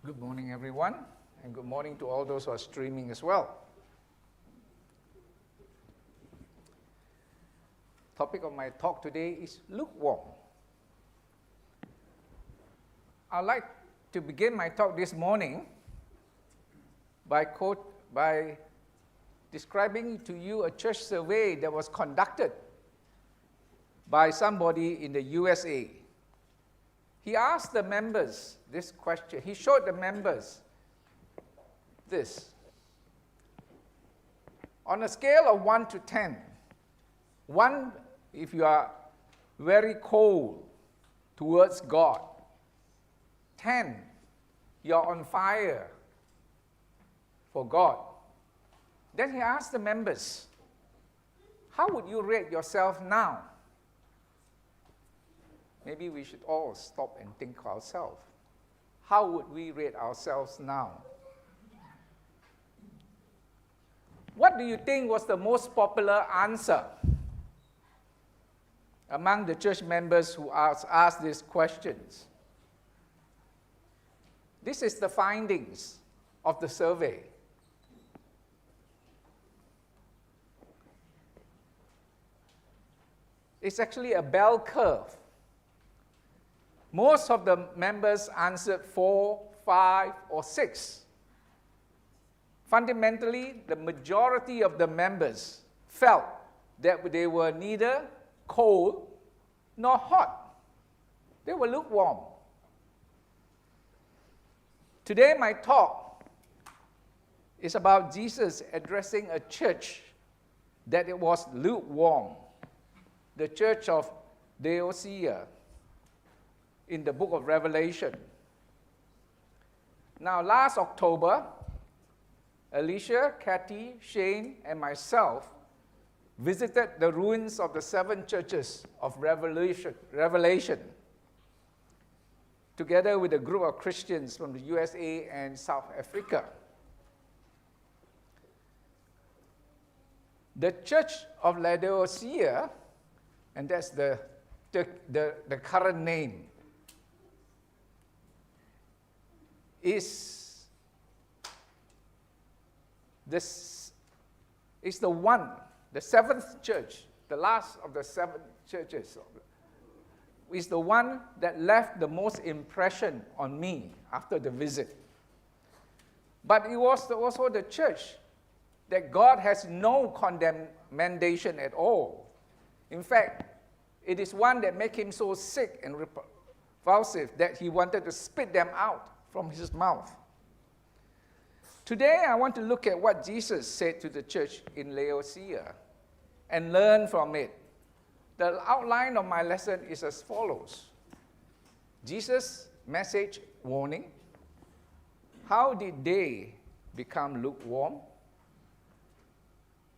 Good morning, everyone, and good morning to all those who are streaming as well. Topic of my talk today is lukewarm. I'd like to begin my talk this morning by describing to you a church survey that was conducted by somebody in the USA. He asked the members this question. He showed the members this. On a scale of 1 to 10, 1 if you are very cold towards God, 10 you're on fire for God. Then he asked the members, how would you rate yourself now? Maybe we should all stop and think of ourselves. How would we rate ourselves now? What do you think was the most popular answer among the church members who asked these questions? This is the findings of the survey. It's actually a bell curve. Most of the members answered 4, 5, or 6. Fundamentally, the majority of the members felt that they were neither cold nor hot. They were lukewarm. Today, my talk is about Jesus addressing a church that it was lukewarm, the church of Laodicea, in the book of Revelation. Now, last October, Alicia, Kathy, Shane, and myself visited the ruins of the 7 churches of Revelation, together with a group of Christians from the USA and South Africa. The church of Laodicea, and that's the current name, is the 7th church, the last of the 7 churches, is the one that left the most impression on me after the visit. But it was also the church that God has no condemnation at all. In fact, it is one that made him so sick and repulsive that he wanted to spit them out from his mouth. Today, I want to look at what Jesus said to the church in Laodicea and learn from it. The outline of my lesson is as follows. Jesus' message warning. How did they become lukewarm?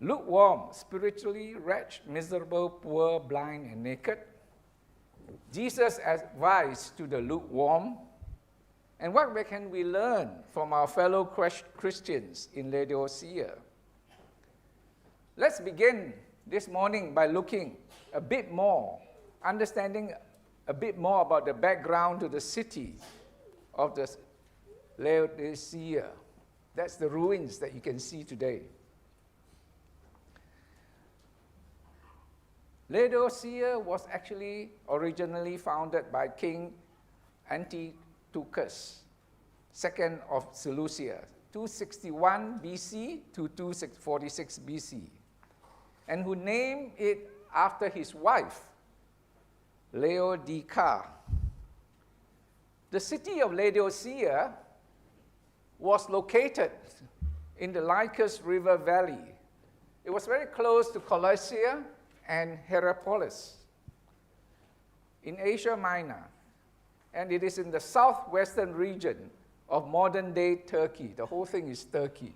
Lukewarm, spiritually wretched, miserable, poor, blind, and naked. Jesus' advice to the lukewarm. And what can we learn from our fellow Christians in Laodicea? Let's begin this morning by looking a bit more, understanding a bit more about the background to the city of the Laodicea. That's the ruins that you can see today. Laodicea was actually originally founded by King Antiochus II of Seleucia, 261 BC to 246 BC, and who named it after his wife, Laodicea. The city of Laodicea was located in the Lycus River Valley. It was very close to Colossia and Hierapolis in Asia Minor, and it is in the southwestern region of modern-day Turkey. The whole thing is Turkey.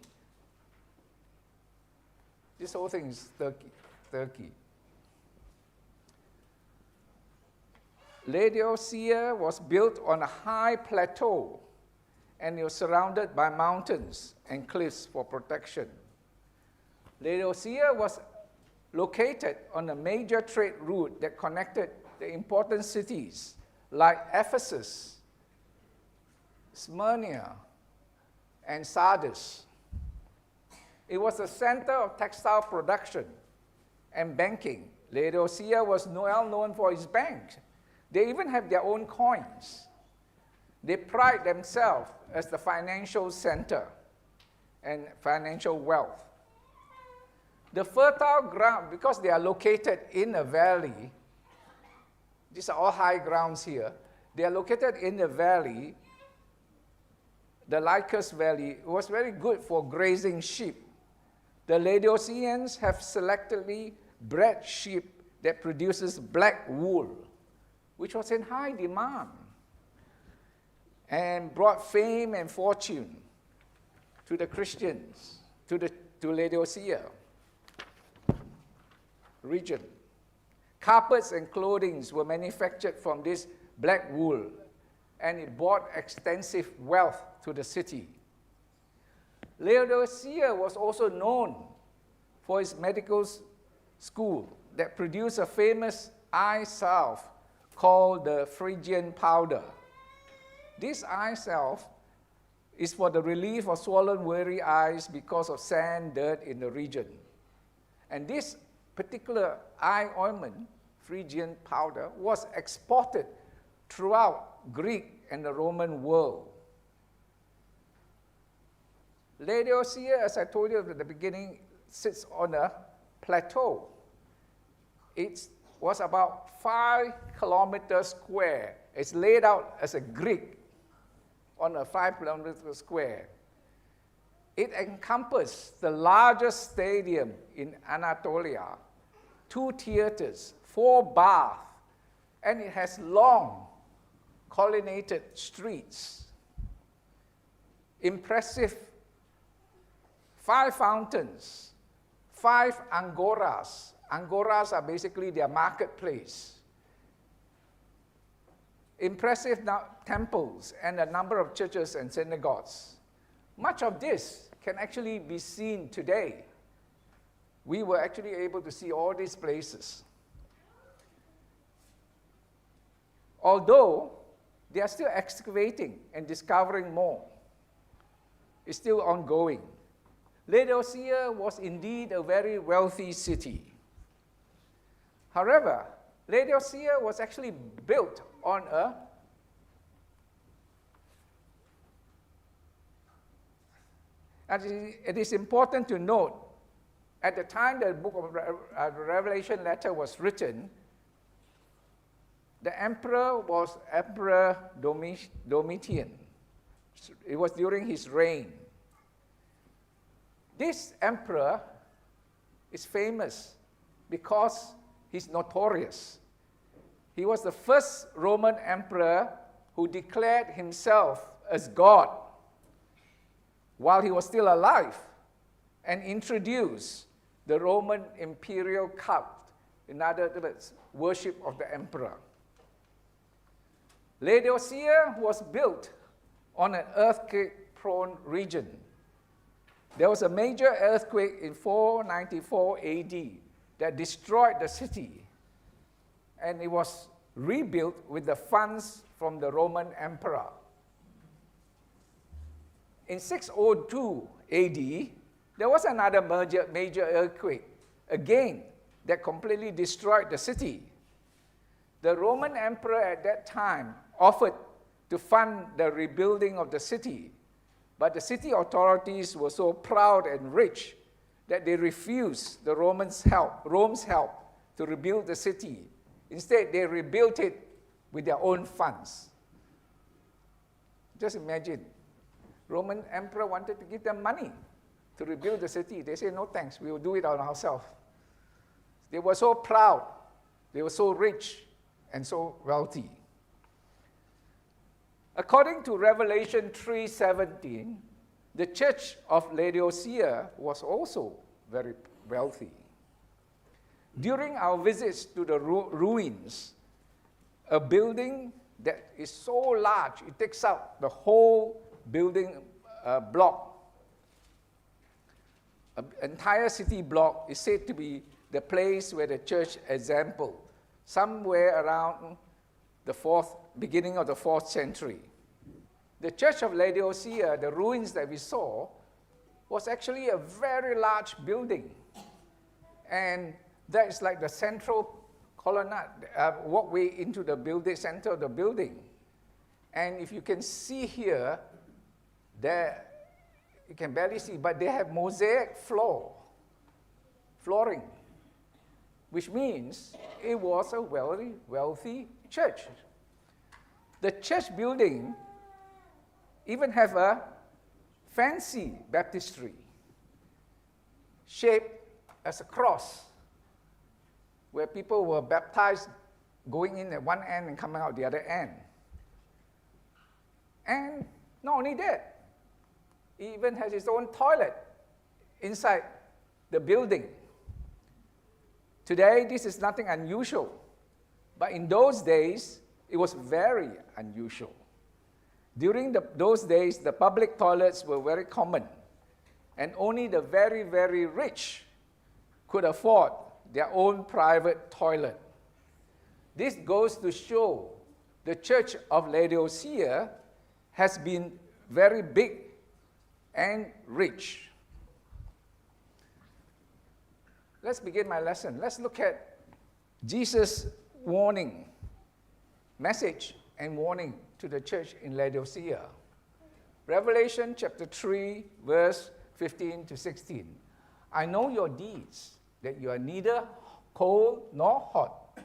This whole thing is Turkey. Laodicea was built on a high plateau, and it was surrounded by mountains and cliffs for protection. Laodicea was located on a major trade route that connected the important cities like Ephesus, Smyrna, and Sardis. It was a center of textile production and banking. Laodicea was well known for its banks. They even have their own coins. They pride themselves as the financial center and financial wealth. The fertile ground, because they are located in a valley, these are all high grounds here, they are located in a valley, the Lycus Valley. It was very good for grazing sheep. The Laodiceans have selectively bred sheep that produces black wool, which was in high demand, and brought fame and fortune to the Christians, to Laodicea region. Carpets and clothing were manufactured from this black wool, and it brought extensive wealth to the city. Laodicea was also known for its medical school that produced a famous eye salve called the Phrygian powder. This eye salve is for the relief of swollen, weary eyes because of sand, dirt in the region. And this particular eye ointment, Phrygian powder, was exported throughout Greek and the Roman world. Laodicea, as I told you at the beginning, sits on a plateau. It was about 5 kilometers square. It's laid out as a grid on a 5 kilometer square. It encompassed the largest stadium in Anatolia, 2 theaters, 4 baths, and it has long, colonnaded streets. Impressive 5 fountains, 5 angoras. Angoras are basically their marketplace. Impressive temples and a number of churches and synagogues. Much of this can actually be seen today. We were actually able to see all these places. Although they are still excavating and discovering more, it's still ongoing. Laodicea was indeed a very wealthy city. However, Laodicea was actually built on and it is important to note, at the time the book of Revelation letter was written, the emperor was Emperor Domitian. It was during his reign. This emperor is famous because he's notorious. He was the first Roman emperor who declared himself as God while he was still alive and introduced the Roman imperial cult, in other words, worship of the emperor. Laodicea was built on an earthquake-prone region. There was a major earthquake in 494 AD that destroyed the city, and it was rebuilt with the funds from the Roman emperor. In 602 AD, there was another major earthquake, again, that completely destroyed the city. The Roman emperor at that time offered to fund the rebuilding of the city, but the city authorities were so proud and rich that they refused Rome's help to rebuild the city. Instead, they rebuilt it with their own funds. Just imagine, Roman emperor wanted to give them money to rebuild the city. They said, no thanks, we will do it on ourselves. They were so proud, they were so rich and so wealthy. According to Revelation 3:17, the church of Laodicea was also very wealthy. During our visits to the ruins, a building that is so large, it takes up the whole building block. An entire city block is said to be the place where the church assembled, somewhere around the beginning of the 4th century. the church of Laodicea, the ruins that we saw, was actually a very large building. And that is like the central colonnade, walkway into the building, center of the building. And if you can see here, there, you can barely see, but they have mosaic flooring, which means it was a wealthy church. The church building even have a fancy baptistry shaped as a cross, where people were baptized going in at one end and coming out the other end. And not only that, it even has its own toilet inside the building. Today, this is nothing unusual, but in those days, it was very unusual. During those days, the public toilets were very common, and only the very, very rich could afford their own private toilet. This goes to show the church of Laodicea has been very big and rich. Let's begin my lesson. Let's look at Jesus' warning, message and warning to the church in Laodicea. Revelation chapter 3, verse 15 to 16. I know your deeds, that you are neither cold nor hot.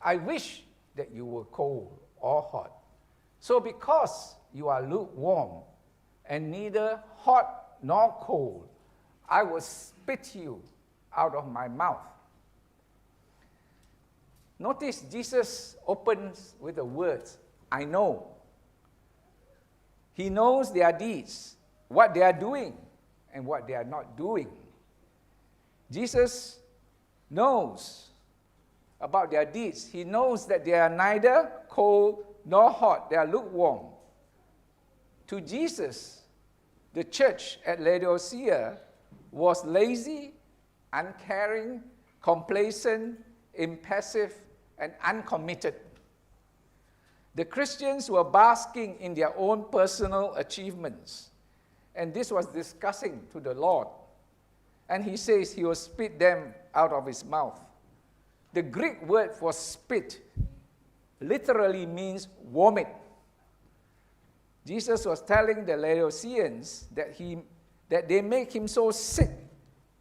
I wish that you were cold or hot. So because you are lukewarm and neither hot nor cold, I will spit you out of my mouth. Notice Jesus opens with the words, I know. He knows their deeds, what they are doing and what they are not doing. Jesus knows about their deeds. He knows that they are neither cold nor hot. They are lukewarm. To Jesus, the church at Laodicea was lazy, uncaring, complacent, impassive, and uncommitted. The Christians were basking in their own personal achievements, and this was disgusting to the Lord. And he says he will spit them out of his mouth. The Greek word for spit literally means vomit. Jesus was telling the Laodiceans that they make him so sick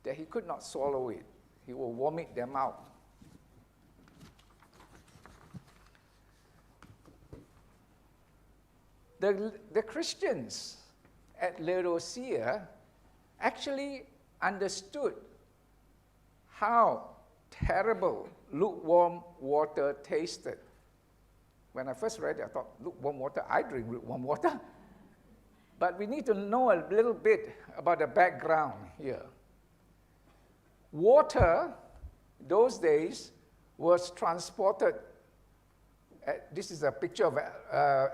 that he could not swallow it. He will vomit them out. The Christians at Laodicea actually understood how terrible lukewarm water tasted. When I first read it, I thought, lukewarm water, I drink lukewarm water. But we need to know a little bit about the background here. Water, those days, was transported. This is a picture of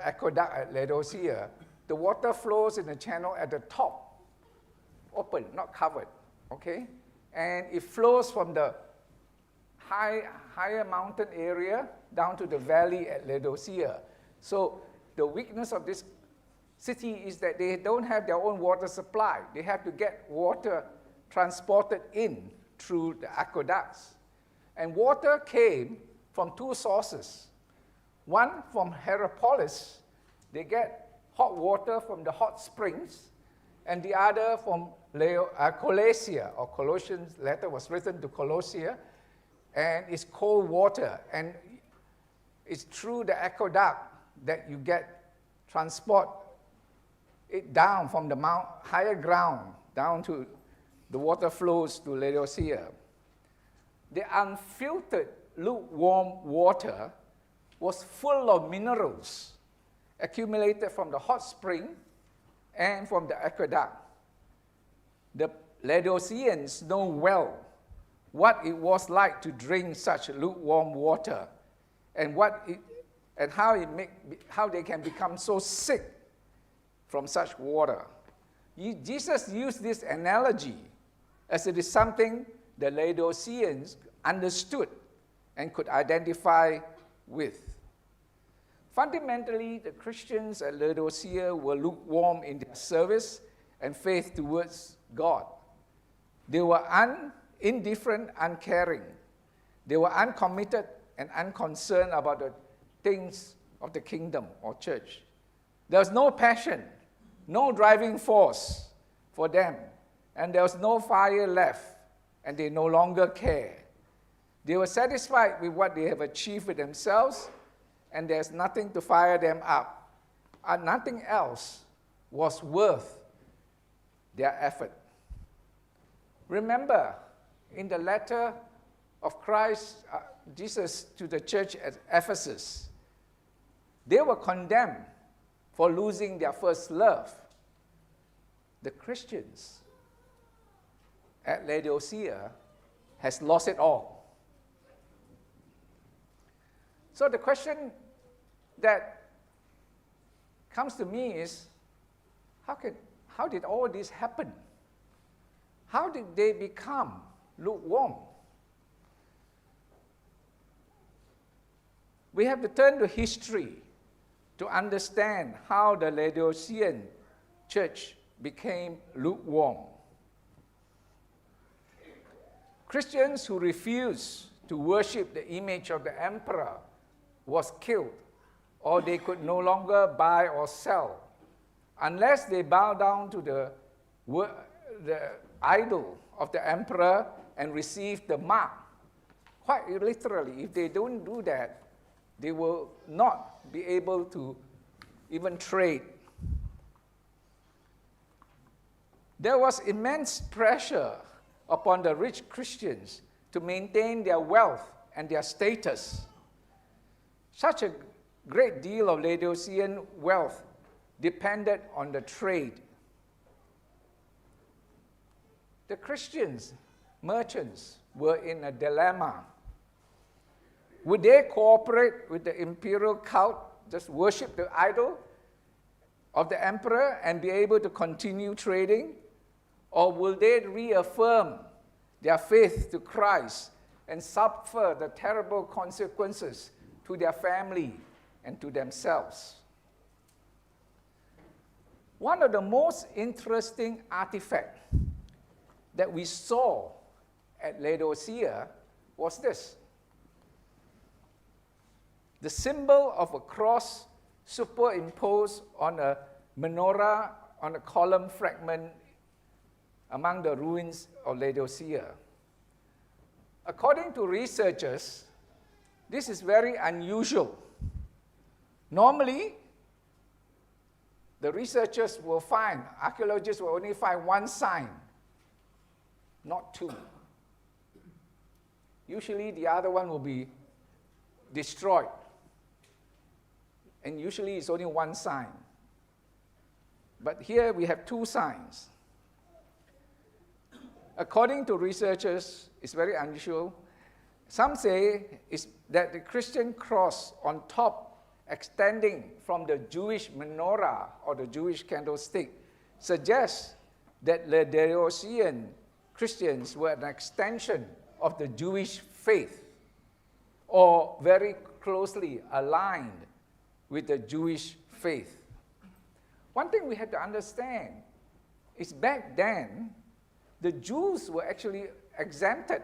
aqueduct at Laodicea. The water flows in a channel at the top, open, not covered, okay? And it flows from the higher mountain area down to the valley at Laodicea. So the weakness of this city is that they don't have their own water supply. They have to get water transported in through the aqueducts. And water came from two sources. One from Hierapolis, they get hot water from the hot springs, and the other from Colossia, or Colossians letter was written to Colossia, and it's cold water, and it's through the aqueduct that you get transport it down from the higher ground down to the water flows to Laodicea. The unfiltered lukewarm water was full of minerals accumulated from the hot spring and from the aqueduct. The Laodiceans know well what it was like to drink such lukewarm water and how they can become so sick from such water. Jesus used this analogy as it is something the Laodiceans understood and could identify with. Fundamentally, the Christians at Laodicea were lukewarm in their service and faith towards God. They were indifferent, uncaring. They were uncommitted and unconcerned about the things of the kingdom or church. There was no passion, no driving force for them, and there was no fire left, and they no longer care. They were satisfied with what they have achieved with themselves, and there's nothing to fire them up. And nothing else was worth their effort. Remember, in the letter of Christ, Jesus to the church at Ephesus, they were condemned for losing their first love. The Christians at Laodicea has lost it all. So the question that comes to me is, how did all this happen? How did they become lukewarm? We have to turn to history to understand how the Laodicean church became lukewarm. Christians who refused to worship the image of the emperor was killed, or they could no longer buy or sell unless they bow down to the idol of the emperor and receive the mark. Quite literally, if they don't do that, they will not be able to even trade. There was immense pressure upon the rich Christians to maintain their wealth and their status. Such a great deal of Laodicean wealth depended on the trade. The Christians, merchants, were in a dilemma. Would they cooperate with the imperial cult, just worship the idol of the emperor and be able to continue trading? Or will they reaffirm their faith to Christ and suffer the terrible consequences to their family and to themselves? One of the most interesting artifacts that we saw at Laodicea was this. The symbol of a cross superimposed on a menorah, on a column fragment among the ruins of Laodicea. According to researchers, this is very unusual. Normally, the researchers will find, archaeologists will only find one sign, not two. Usually the other one will be destroyed. And usually it's only one sign. But here we have two signs. According to researchers, it's very unusual. Some say that the Christian cross on top, extending from the Jewish menorah or the Jewish candlestick, suggests that the Laodicean Christians were an extension of the Jewish faith, or very closely aligned with the Jewish faith. One thing we have to understand is back then, the Jews were actually exempted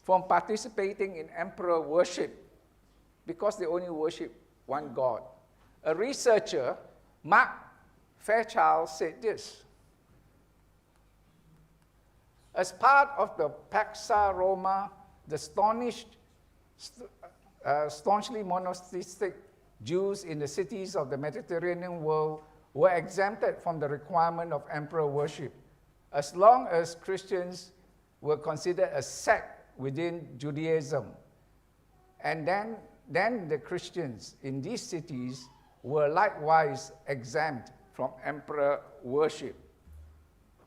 from participating in emperor worship because they only worship one God. A researcher, Mark Fairchild, said this: as part of the Pax Roma, the staunchly monotheistic Jews in the cities of the Mediterranean world were exempted from the requirement of emperor worship, as long as Christians were considered a sect within Judaism. And then the Christians in these cities were likewise exempt from emperor worship.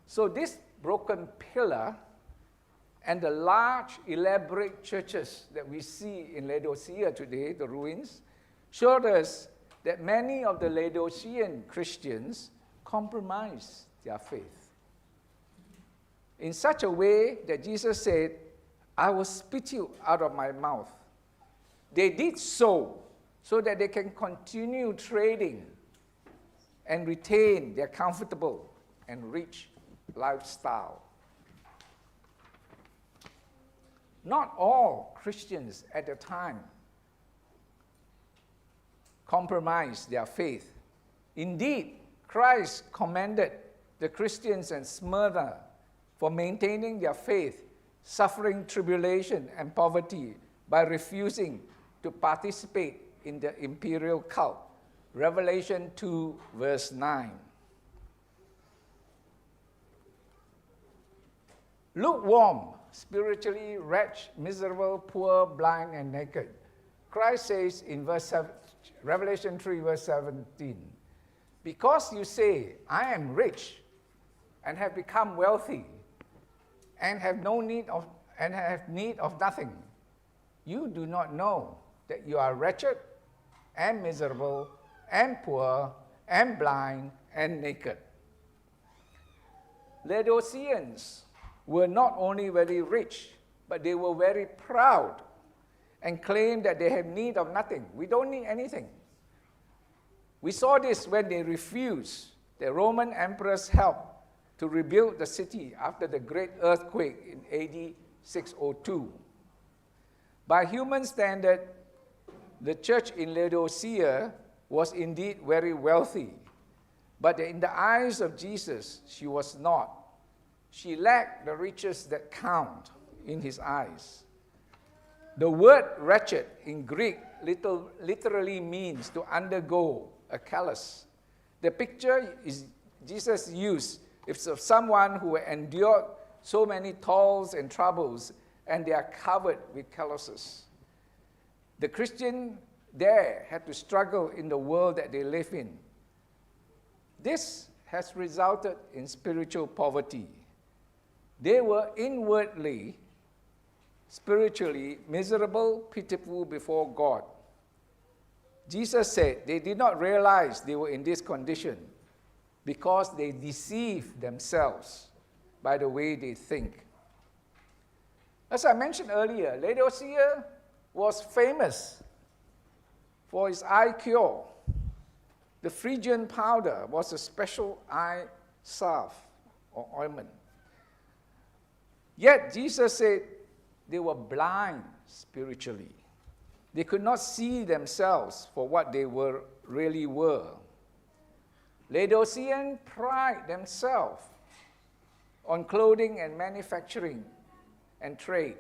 So this broken pillar and the large, elaborate churches that we see in Laodicea today, the ruins, showed us that many of the Laodicean Christians compromised their faith in such a way that Jesus said, I will spit you out of my mouth. They did so so that they can continue trading and retain their comfortable and rich lifestyle. Not all Christians at the time compromised their faith. Indeed, Christ commended the Christians in Smyrna for maintaining their faith, suffering tribulation and poverty by refusing to participate in the imperial cult. Revelation 2, verse 9. Lukewarm, spiritually wretched, miserable, poor, blind, and naked. Christ says in Revelation 3, verse 17, because you say, I am rich and have become wealthy and have need of nothing, you do not know that you are wretched and miserable and poor and blind and naked. Laodiceans were not only very rich, but they were very proud and claimed that they had need of nothing. We don't need anything. We saw this when they refused the Roman emperor's help to rebuild the city after the great earthquake in AD 602. By human standard, the church in Laodicea was indeed very wealthy, but in the eyes of Jesus, she was not. She lacked the riches that count in his eyes. The word wretched in Greek literally means to undergo a callous. The picture is Jesus used of someone who endured so many toils and troubles, and they are covered with calluses. The Christian there had to struggle in the world that they live in. This has resulted in spiritual poverty. They were inwardly, spiritually miserable, pitiful before God. Jesus said they did not realize they were in this condition because they deceived themselves by the way they think. As I mentioned earlier, Laodicea was famous for its eye cure. The Phrygian powder was a special eye salve or ointment. Yet Jesus said they were blind spiritually. They could not see themselves for what they really were. Laodiceans pride themselves on clothing and manufacturing and trade.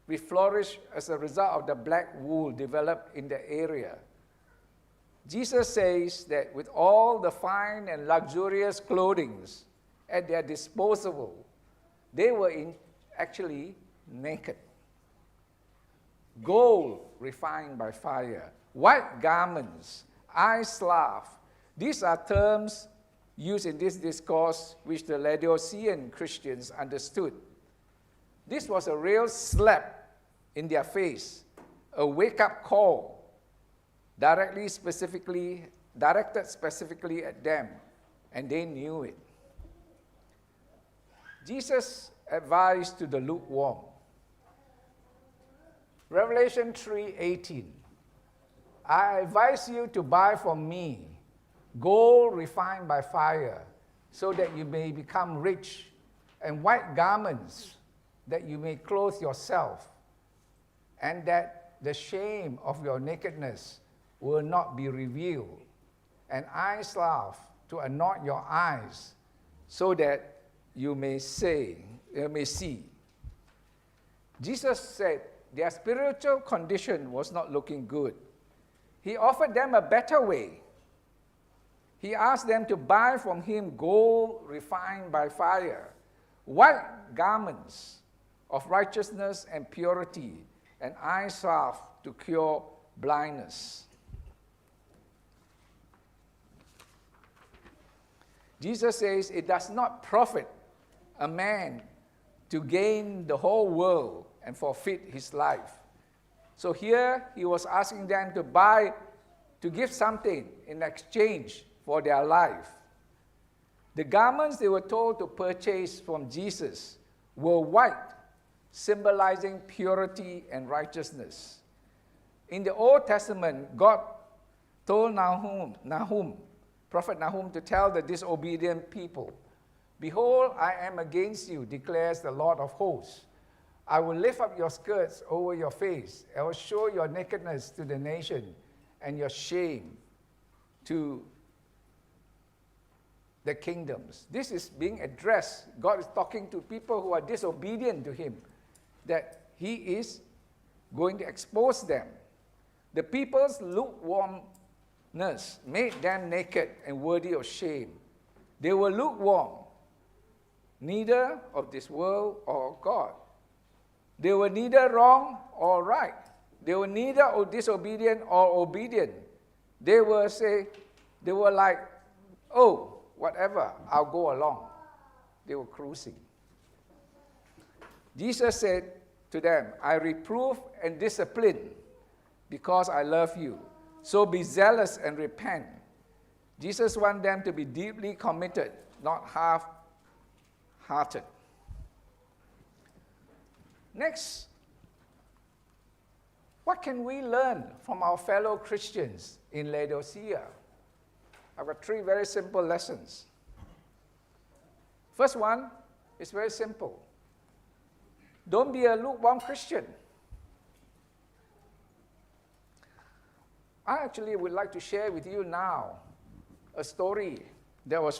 We flourished as a result of the black wool developed in the area. Jesus says that with all the fine and luxurious clothing at their disposal, they were actually naked. Gold refined by fire, white garments, eye salve. These are terms used in this discourse which the Laodicean Christians understood. This was a real slap in their face, a wake-up call directed specifically at them, and they knew it. Jesus advised to the lukewarm. Revelation 3:18. I advise you to buy from me gold refined by fire, so that you may become rich, and white garments, that you may clothe yourself, and that the shame of your nakedness will not be revealed, and eye salve to anoint your eyes, so that you may see. Jesus said their spiritual condition was not looking good. He offered them a better way. He asked them to buy from him gold refined by fire, white garments of righteousness and purity, and eye salve to cure blindness. Jesus says it does not profit a man to gain the whole world and forfeit his life. So here he was asking them to give something in exchange for their life. The garments they were told to purchase from Jesus were white, symbolizing purity and righteousness. In the Old Testament, God told Nahum, Prophet Nahum, to tell the disobedient people, "Behold, I am against you, declares the Lord of hosts. I will lift up your skirts over your face. I will show your nakedness to the nation and your shame to the kingdoms." This is being addressed. God is talking to people who are disobedient to him, that he is going to expose them. The people's lukewarmness made them naked and worthy of shame. They were lukewarm, neither of this world or God. They were neither wrong or right. They were neither disobedient or obedient. They were like, "Oh, whatever, I'll go along." They were cruising. Jesus said to them, "I reprove and discipline because I love you. So be zealous and repent." Jesus wants them to be deeply committed, not half-hearted. Next, what can we learn from our fellow Christians in Laodicea? I've got 3 very simple lessons. First one is very simple. Don't be a lukewarm Christian. I actually would like to share with you now a story that was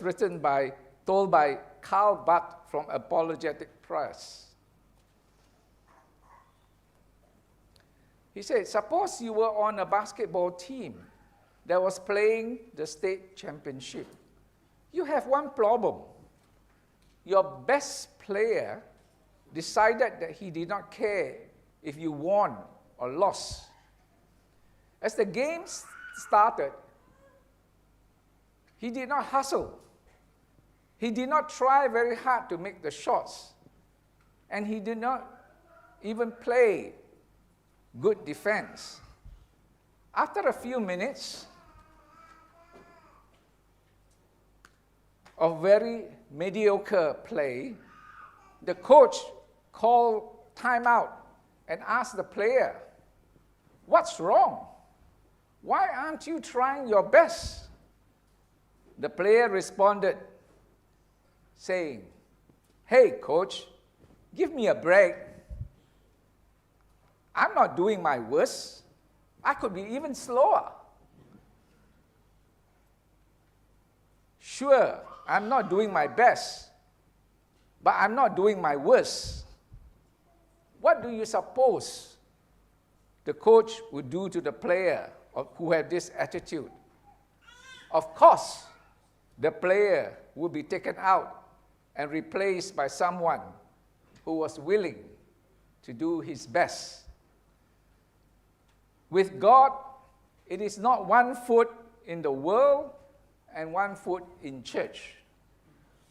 told by Carl Butt from Apologetic Press. He said, "Suppose you were on a basketball team that was playing the state championship. You have one problem. Your best player decided that he did not care if you won or lost. As the game started, he did not hustle. He did not try very hard to make the shots. And he did not even play good defense. After a few minutes of very mediocre play, the coach called timeout and asked the player, 'What's wrong? Why aren't you trying your best?' The player responded, saying, 'Hey, coach, give me a break. I'm not doing my worst. I could be even slower. Sure, I'm not doing my best, but I'm not doing my worst.' What do you suppose the coach would do to the player who had this attitude? Of course, the player would be taken out and replaced by someone who was willing to do his best. With God, it is not one foot in the world and one foot in church.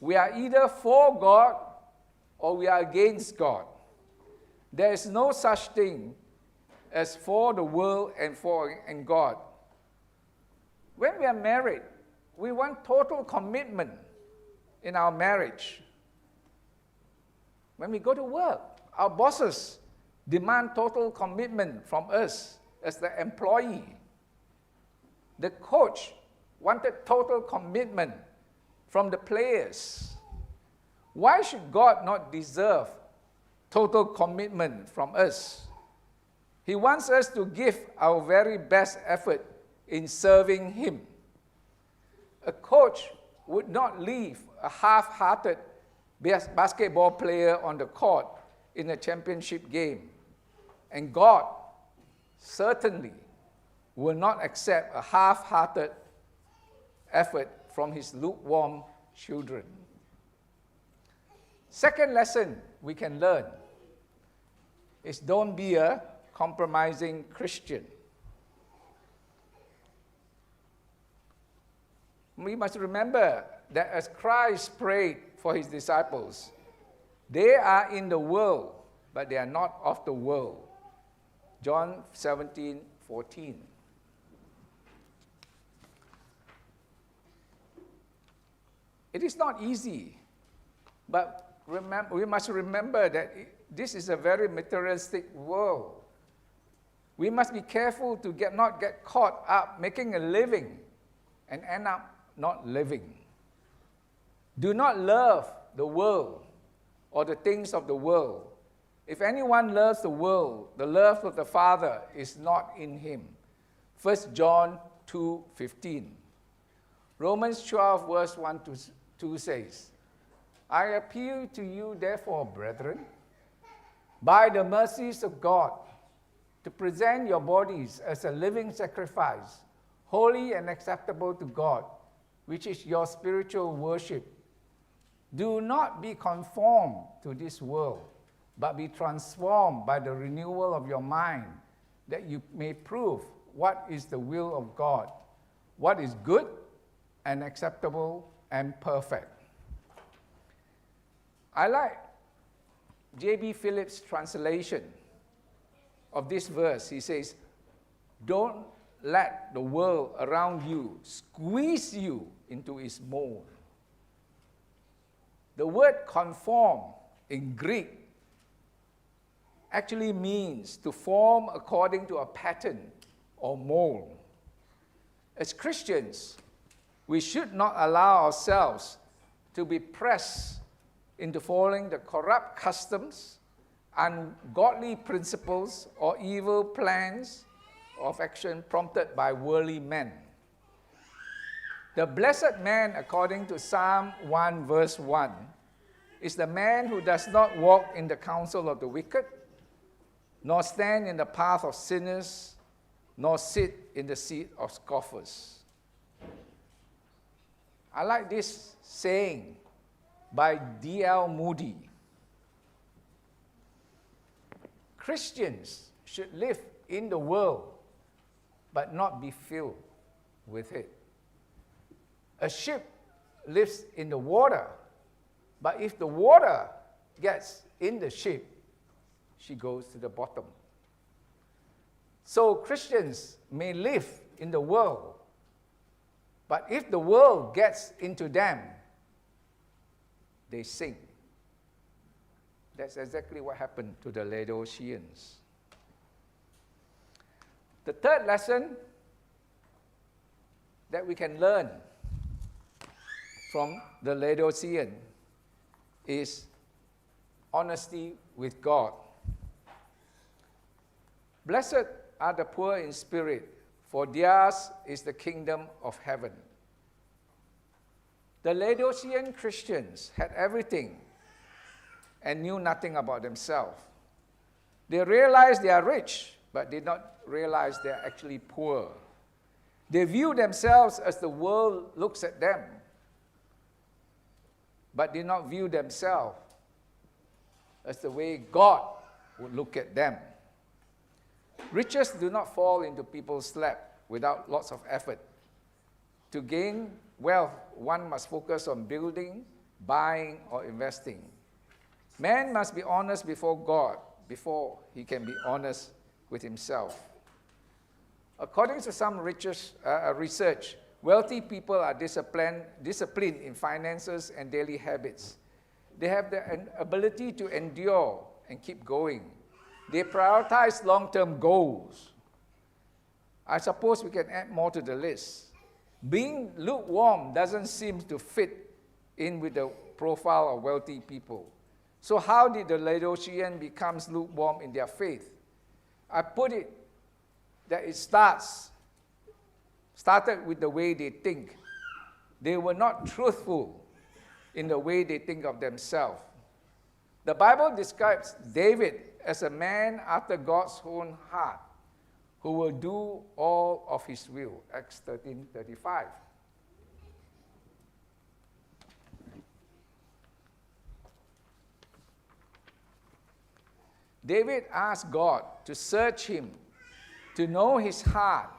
We are either for God or we are against God. There is no such thing as for the world and God. When we are married, we want total commitment in our marriage. When we go to work, our bosses demand total commitment from us as the employee. The coach wanted total commitment from the players. Why should God not deserve total commitment from us? He wants us to give our very best effort in serving Him. A coach would not leave a half-hearted basketball player on the court in a championship game. And God certainly will not accept a half-hearted effort from His lukewarm children. Second lesson we can learn is don't be a compromising Christian. We must remember that as Christ prayed for His disciples, they are in the world, but they are not of the world. John 17:14. It is not easy, but we must remember that this is a very materialistic world. We must be careful to not get caught up making a living and end up not living. Do not love the world or the things of the world. If anyone loves the world, the love of the Father is not in him. 1 John 2:15. Romans 12 verse 1 to 2 says, I appeal to you therefore, brethren, by the mercies of God, to present your bodies as a living sacrifice, holy and acceptable to God, which is your spiritual worship. Do not be conformed to this world, but be transformed by the renewal of your mind, that you may prove what is the will of God, what is good and acceptable and perfect. I like J.B. Phillips' translation of this verse. He says, don't let the world around you squeeze you into its mold. The word conform in Greek actually means to form according to a pattern or mold. As Christians, we should not allow ourselves to be pressed into following the corrupt customs, ungodly principles, or evil plans of action prompted by worldly men. The blessed man, according to Psalm 1 verse 1, is the man who does not walk in the counsel of the wicked, nor stand in the path of sinners, nor sit in the seat of scoffers. I like this saying by D.L. Moody. Christians should live in the world, but not be filled with it. A ship lives in the water, but if the water gets in the ship, she goes to the bottom. So Christians may live in the world, but if the world gets into them, they sink. That's exactly what happened to the Laodiceans. The third lesson that we can learn from the Laodicean is honesty with God. Blessed are the poor in spirit, for theirs is the kingdom of heaven. The Laodicean Christians had everything and knew nothing about themselves. They realized they are rich, but did not realize they are actually poor. They view themselves as the world looks at them, but did not view themselves as the way God would look at them. Riches do not fall into people's lap without lots of effort. To gain wealth, one must focus on building, buying, or investing. Man must be honest before God before he can be honest with himself. According to some research, wealthy people are disciplined in finances and daily habits. They have the ability to endure and keep going. They prioritize long-term goals. I suppose we can add more to the list. Being lukewarm doesn't seem to fit in with the profile of wealthy people. So how did the Laodicean become lukewarm in their faith? I put it that it started with the way they think. They were not truthful in the way they think of themselves. The Bible describes David as a man after God's own heart, who will do all of his will. Acts 13:35. David asked God to search him, to know his heart,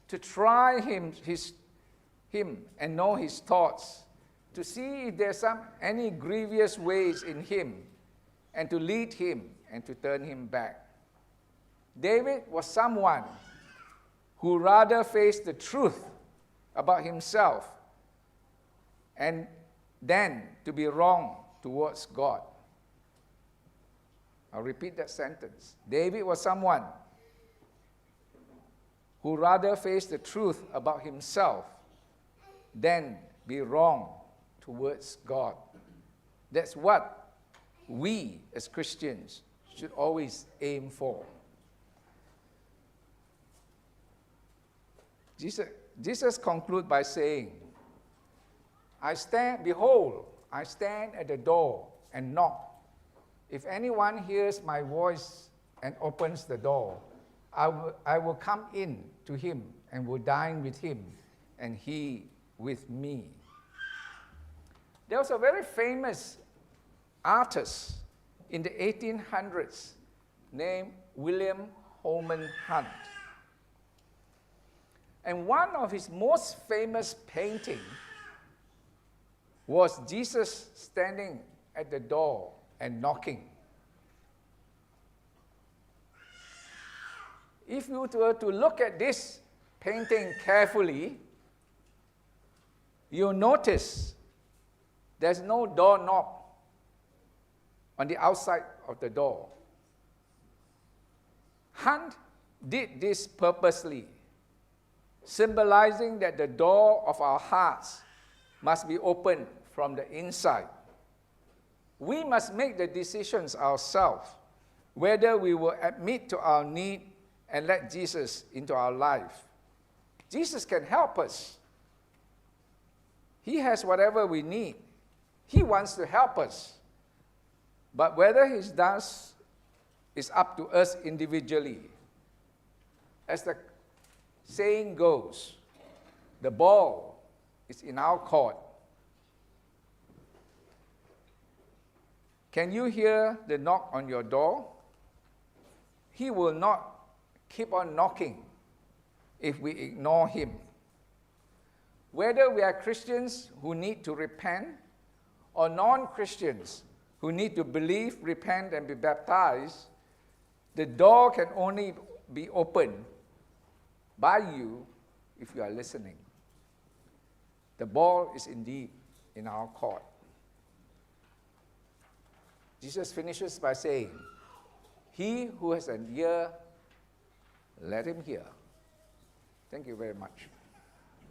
to try him and know his thoughts, to see if there's any grievous ways in him, and to lead him and to turn him back. David was someone who rather faced the truth about himself and than to be wrong towards God. I'll repeat that sentence. David was someone who rather face the truth about himself than be wrong towards God. That's what we as Christians should always aim for. Jesus concludes by saying, Behold, I stand at the door and knock. If anyone hears my voice and opens the door, I will come in to him and will dine with him, and he with me. There was a very famous artist in the 1800s named William Holman Hunt. And one of his most famous paintings was Jesus standing at the door and knocking. If you were to look at this painting carefully, you'll notice there's no doorknob on the outside of the door. Hunt did this purposely, symbolizing that the door of our hearts must be opened from the inside. We must make the decisions ourselves, whether we will admit to our need and let Jesus into our life. Jesus can help us. He has whatever we need. He wants to help us. But whether He does is up to us individually. As the saying goes, the ball is in our court. Can you hear the knock on your door? He will not keep on knocking if we ignore Him. Whether we are Christians who need to repent or non-Christians who need to believe, repent, and be baptized, the door can only be opened by you if you are listening. The ball is indeed in our court. Jesus finishes by saying, He who has an ear, let him hear. Thank you very much.